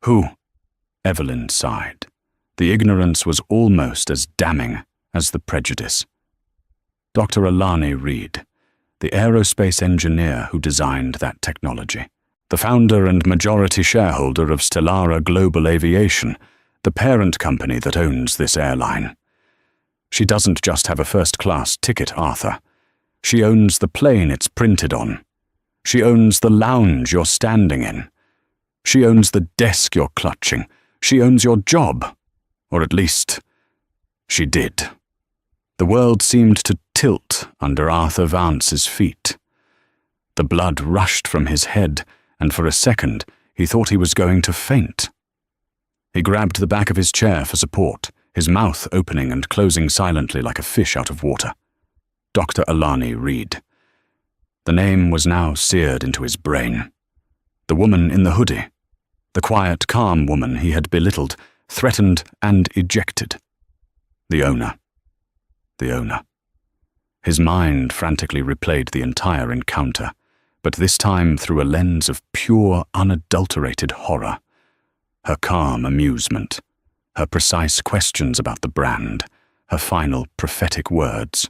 "Who?" Evelyn sighed. The ignorance was almost as damning as the prejudice. "Dr. Alani Reed, the aerospace engineer who designed that technology. The founder and majority shareholder of Stellara Global Aviation, the parent company that owns this airline. She doesn't just have a first-class ticket, Arthur. She owns the plane it's printed on. She owns the lounge you're standing in. She owns the desk you're clutching. She owns your job. Or at least, she did." The world seemed to tilt under Arthur Vance's feet. The blood rushed from his head, and for a second he thought he was going to faint. He grabbed the back of his chair for support, his mouth opening and closing silently like a fish out of water. Dr. Alani Reed. The name was now seared into his brain. The woman in the hoodie. The quiet, calm woman he had belittled, threatened and ejected. The owner. The owner. His mind frantically replayed the entire encounter, but this time through a lens of pure, unadulterated horror. Her calm amusement, her precise questions about the brand, her final prophetic words.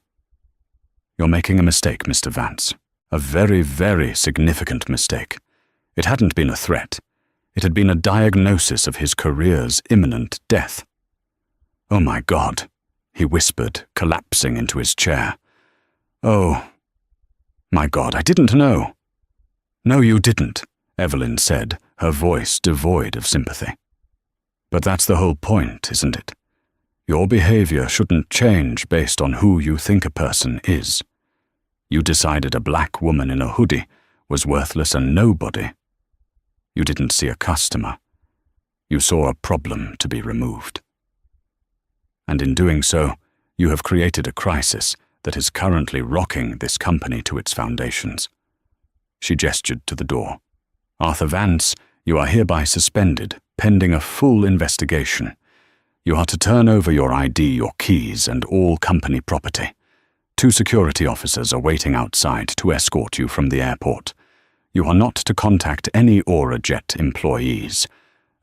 "You're making a mistake, Mr. Vance. A very, very significant mistake. It hadn't been a threat. It had been a diagnosis of his career's imminent death." "Oh my God," he whispered, collapsing into his chair. "Oh, my God, I didn't know." "No, you didn't," Evelyn said, her voice devoid of sympathy. "But that's the whole point, isn't it? Your behavior shouldn't change based on who you think a person is. You decided a black woman in a hoodie was worthless and nobody. You didn't see a customer. You saw a problem to be removed. And in doing so, You have created a crisis that is currently rocking this company to its foundations." She gestured to the door. "Arthur Vance, you are hereby suspended, pending a full investigation. You are to turn over your ID, your keys, and all company property. 2 security officers are waiting outside to escort you from the airport. You are not to contact any AuraJet employees.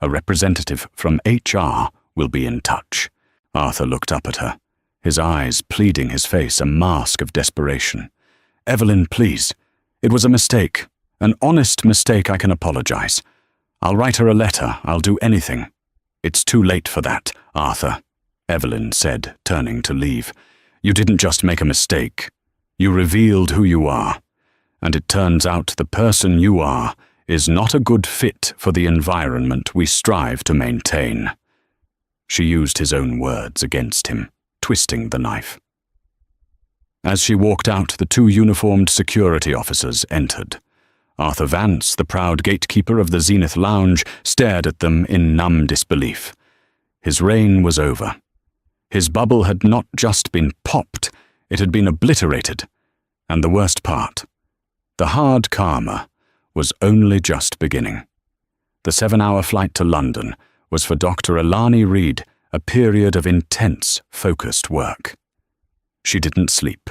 A representative from HR will be in touch." Arthur looked up at her, his eyes pleading, his face a mask of desperation. "Evelyn, please. It was a mistake. An honest mistake. I can apologize. I'll write her a letter. I'll do anything." "It's too late for that, Arthur," Evelyn said, turning to leave. "You didn't just make a mistake. You revealed who you are. And it turns out the person you are is not a good fit for the environment we strive to maintain." She used his own words against him, twisting the knife. As she walked out, the 2 uniformed security officers entered. Arthur Vance, the proud gatekeeper of the Zenith Lounge, stared at them in numb disbelief. His reign was over. His bubble had not just been popped, it had been obliterated. And the worst part, the hard karma, was only just beginning. The 7-hour flight to London was for Dr. Alani Reed a period of intense, focused work. She didn't sleep.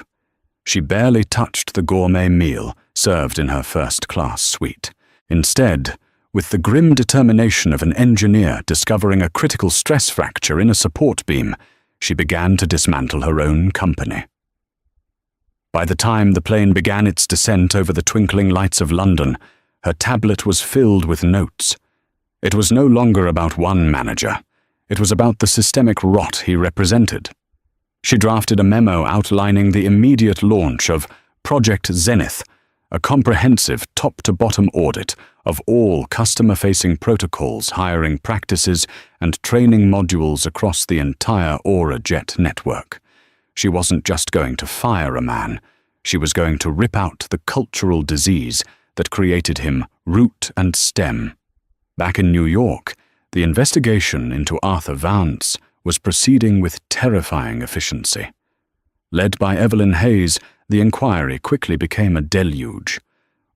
She barely touched the gourmet meal served in her first-class suite. Instead, with the grim determination of an engineer discovering a critical stress fracture in a support beam, she began to dismantle her own company. By the time the plane began its descent over the twinkling lights of London, her tablet was filled with notes. It was no longer about one manager. It was about the systemic rot he represented. She drafted a memo outlining the immediate launch of Project Zenith, a comprehensive top-to-bottom audit of all customer-facing protocols, hiring practices, and training modules across the entire AuraJet network. She wasn't just going to fire a man, she was going to rip out the cultural disease that created him root and stem. Back in New York, the investigation into Arthur Vance was proceeding with terrifying efficiency. Led by Evelyn Hayes, the inquiry quickly became a deluge.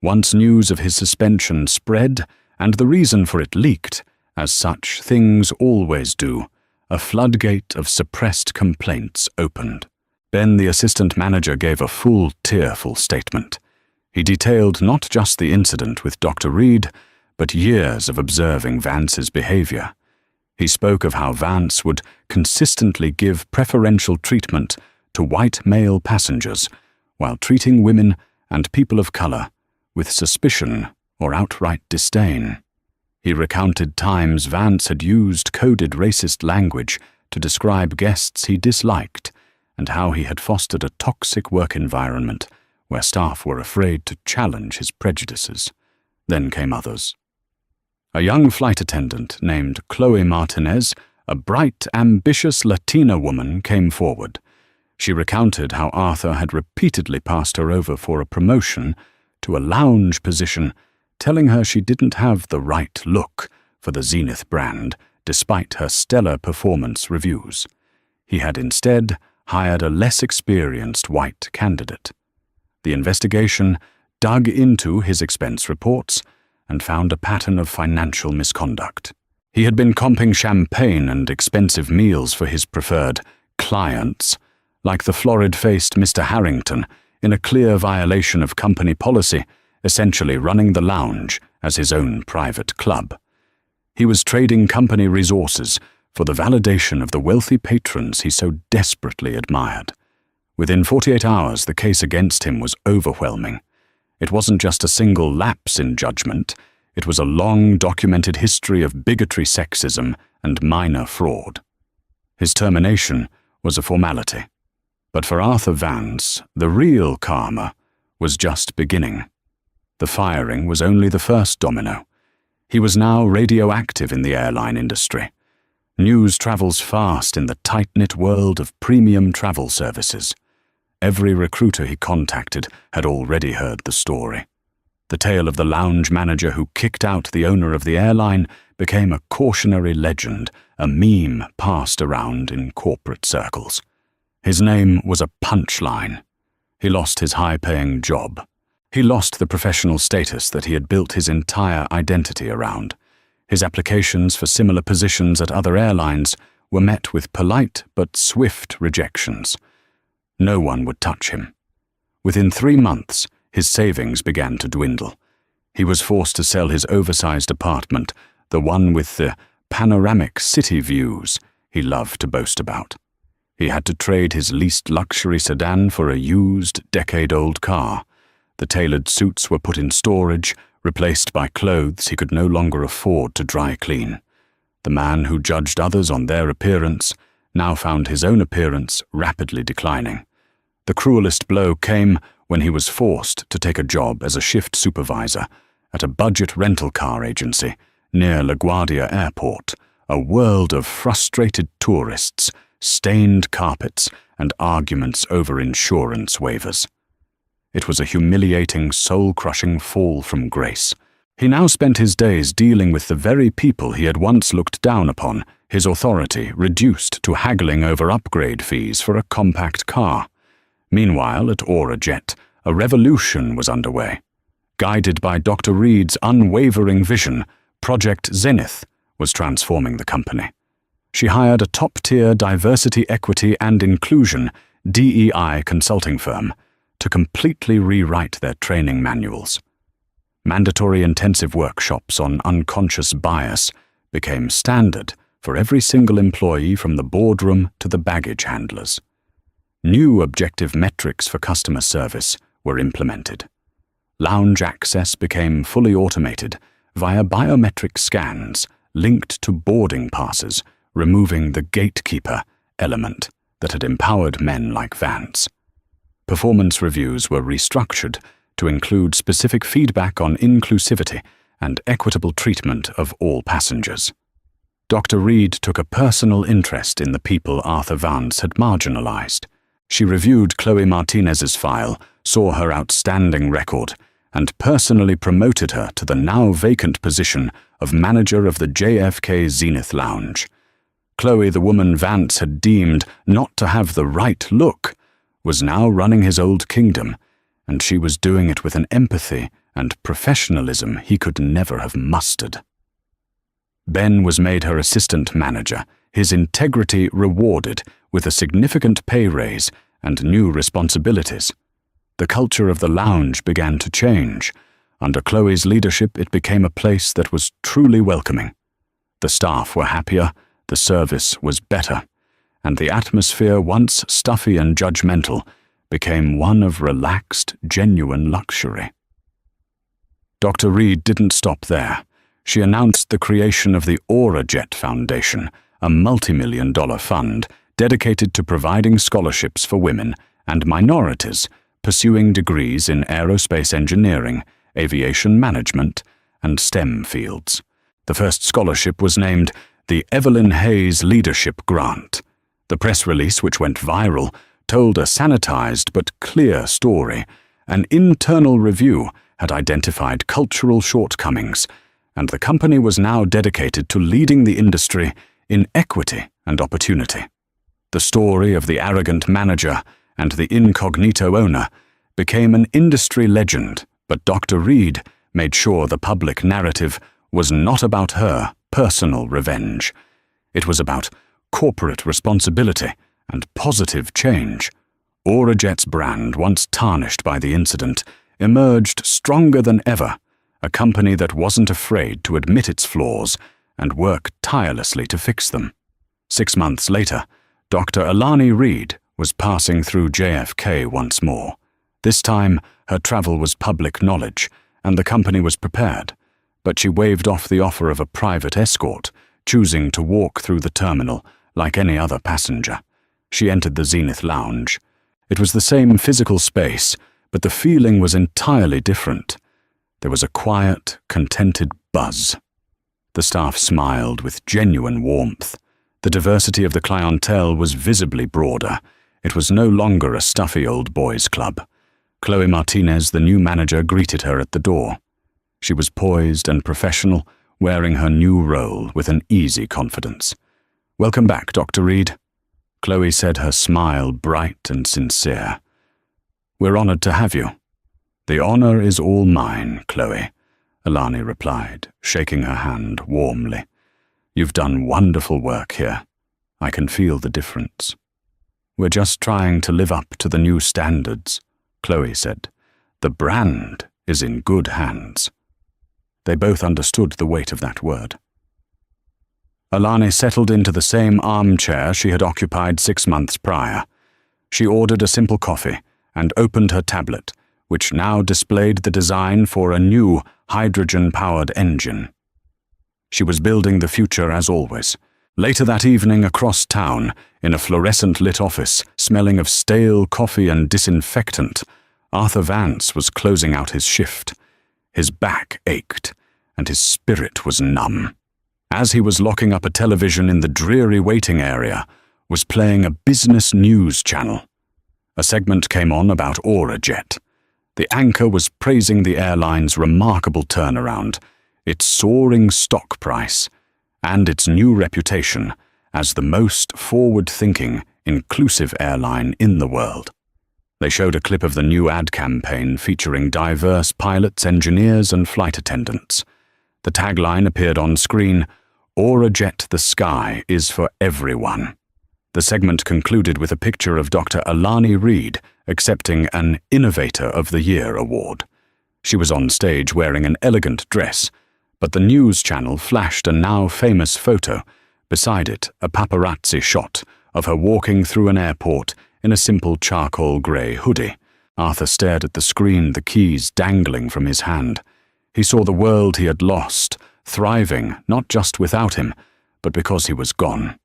Once news of his suspension spread, and the reason for it leaked, as such things always do, a floodgate of suppressed complaints opened. Ben, the assistant manager, gave a full, tearful statement. He detailed not just the incident with Dr. Reed, but years of observing Vance's behavior. He spoke of how Vance would consistently give preferential treatment to white male passengers while treating women and people of color with suspicion or outright disdain. He recounted times Vance had used coded racist language to describe guests he disliked and how he had fostered a toxic work environment where staff were afraid to challenge his prejudices. Then came others. A young flight attendant named Chloe Martinez, a bright, ambitious Latina woman, came forward. She recounted how Arthur had repeatedly passed her over for a promotion to a lounge position, telling her she didn't have the right look for the Zenith brand, despite her stellar performance reviews. He had instead hired a less experienced white candidate. The investigation dug into his expense reports and found a pattern of financial misconduct. He had been comping champagne and expensive meals for his preferred clients, like the florid-faced Mr. Harrington, in a clear violation of company policy, essentially running the lounge as his own private club. He was trading company resources for the validation of the wealthy patrons he so desperately admired. Within 48 hours, the case against him was overwhelming. It wasn't just a single lapse in judgment, it was a long documented history of bigotry, sexism, and minor fraud. His termination was a formality. But for Arthur Vance, the real karma was just beginning. The firing was only the first domino. He was now radioactive in the airline industry. News travels fast in the tight-knit world of premium travel services. Every recruiter he contacted had already heard the story. The tale of the lounge manager who kicked out the owner of the airline became a cautionary legend, a meme passed around in corporate circles. His name was a punchline. He lost his high-paying job. He lost the professional status that he had built his entire identity around. His applications for similar positions at other airlines were met with polite but swift rejections. No one would touch him. Within 3 months, his savings began to dwindle. He was forced to sell his oversized apartment, the one with the panoramic city views he loved to boast about. He had to trade his least luxury sedan for a used, decade-old car. The tailored suits were put in storage, replaced by clothes he could no longer afford to dry clean. The man who judged others on their appearance now found his own appearance rapidly declining. The cruelest blow came when he was forced to take a job as a shift supervisor at a budget rental car agency near LaGuardia Airport, a world of frustrated tourists, stained carpets, and arguments over insurance waivers. It was a humiliating, soul-crushing fall from grace. He now spent his days dealing with the very people he had once looked down upon, his authority reduced to haggling over upgrade fees for a compact car. Meanwhile, at Aurajet, a revolution was underway. Guided by Dr. Reed's unwavering vision, Project Zenith was transforming the company. She hired a top-tier diversity, equity, and inclusion DEI consulting firm to completely rewrite their training manuals. Mandatory intensive workshops on unconscious bias became standard for every single employee from the boardroom to the baggage handlers. New objective metrics for customer service were implemented. Lounge access became fully automated via biometric scans linked to boarding passes, removing the gatekeeper element that had empowered men like Vance. Performance reviews were restructured to include specific feedback on inclusivity and equitable treatment of all passengers. Dr. Reed took a personal interest in the people Arthur Vance had marginalized. She reviewed Chloe Martinez's file, saw her outstanding record, and personally promoted her to the now vacant position of manager of the JFK Zenith Lounge. Chloe, the woman Vance had deemed not to have the right look, was now running his old kingdom, and she was doing it with an empathy and professionalism he could never have mustered. Ben was made her assistant manager, his integrity rewarded with a significant pay raise and new responsibilities. The culture of the lounge began to change. Under Chloe's leadership, it became a place that was truly welcoming. The staff were happier, the service was better, and the atmosphere, once stuffy and judgmental, became one of relaxed, genuine luxury. Dr. Reed didn't stop there. She announced the creation of the Aurajet Foundation, a multi-million-dollar fund dedicated to providing scholarships for women and minorities pursuing degrees in aerospace engineering, aviation management, and STEM fields. The first scholarship was named the Evelyn Hayes Leadership Grant. The press release, which went viral, told a sanitized but clear story. An internal review had identified cultural shortcomings, and the company was now dedicated to leading the industry in equity and opportunity. The story of the arrogant manager and the incognito owner became an industry legend, but Dr. Reed made sure the public narrative was not about her personal revenge. It was about corporate responsibility and positive change. Aurajet's brand, once tarnished by the incident, emerged stronger than ever, a company that wasn't afraid to admit its flaws and work tirelessly to fix them. 6 months later, Dr. Alani Reed was passing through JFK once more. This time, her travel was public knowledge, and the company was prepared, but she waved off the offer of a private escort, choosing to walk through the terminal like any other passenger. She entered the Zenith Lounge. It was the same physical space, but the feeling was entirely different. There was a quiet, contented buzz. The staff smiled with genuine warmth. The diversity of the clientele was visibly broader. It was no longer a stuffy old boys' club. Chloe Martinez, the new manager, greeted her at the door. She was poised and professional, wearing her new role with an easy confidence. "Welcome back, Dr. Reed." Chloe said, her smile bright and sincere. "We're honored to have you." "The honor is all mine, Chloe," Alani replied, shaking her hand warmly. "You've done wonderful work here. I can feel the difference." "We're just trying to live up to the new standards," Chloe said. "The brand is in good hands." They both understood the weight of that word. Alani settled into the same armchair she had occupied 6 months prior. She ordered a simple coffee and opened her tablet, which now displayed the design for a new hydrogen-powered engine. She was building the future as always. Later that evening, across town, in a fluorescent-lit office, smelling of stale coffee and disinfectant, Arthur Vance was closing out his shift. His back ached, and his spirit was numb. As he was locking up a television in the dreary waiting area, was playing a business news channel. A segment came on about Aurajet. The anchor was praising the airline's remarkable turnaround, its soaring stock price, and its new reputation as the most forward-thinking, inclusive airline in the world. They showed a clip of the new ad campaign featuring diverse pilots, engineers, and flight attendants. The tagline appeared on screen, "Aurajet the sky is for everyone." The segment concluded with a picture of Dr. Alani Reid accepting an Innovator of the Year award. She was on stage wearing an elegant dress, but the news channel flashed a now famous photo, beside it a paparazzi shot of her walking through an airport in a simple charcoal grey hoodie. Arthur stared at the screen, the keys dangling from his hand. He saw the world he had lost, thriving not just without him, but because he was gone.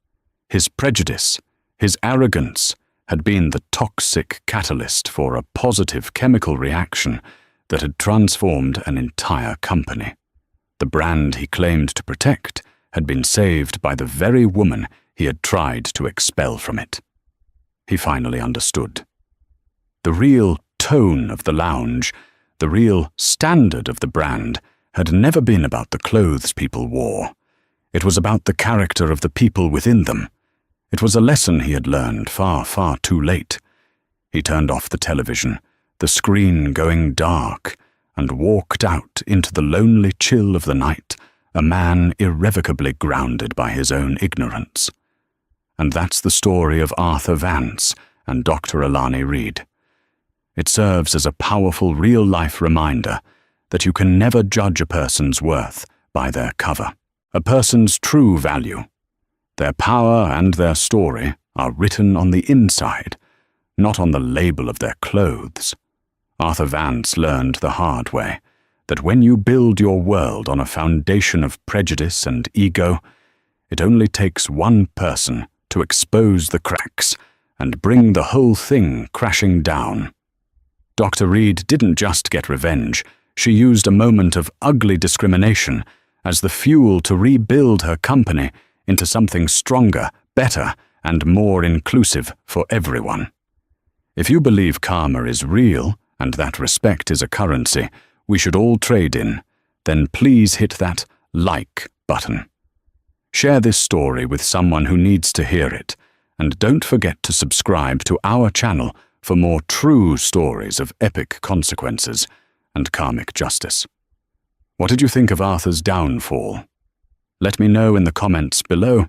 His prejudice, his arrogance, had been the toxic catalyst for a positive chemical reaction that had transformed an entire company. The brand he claimed to protect had been saved by the very woman he had tried to expel from it. He finally understood. The real tone of the lounge, the real standard of the brand, had never been about the clothes people wore. It was about the character of the people within them. It was a lesson he had learned far, far too late. He turned off the television, the screen going dark, and walked out into the lonely chill of the night, a man irrevocably grounded by his own ignorance. And that's the story of Arthur Vance and Dr. Alani Reid. It serves as a powerful real-life reminder that you can never judge a person's worth by their cover. A person's true value, their power and their story, are written on the inside, not on the label of their clothes. Arthur Vance learned the hard way that when you build your world on a foundation of prejudice and ego, it only takes one person to expose the cracks and bring the whole thing crashing down. Dr. Reid didn't just get revenge. She used a moment of ugly discrimination as the fuel to rebuild her company into something stronger, better, and more inclusive for everyone. If you believe karma is real and that respect is a currency we should all trade in, then please hit that like button. Share this story with someone who needs to hear it, and don't forget to subscribe to our channel for more true stories of epic consequences and karmic justice. What did you think of Arthur's downfall? Let me know in the comments below.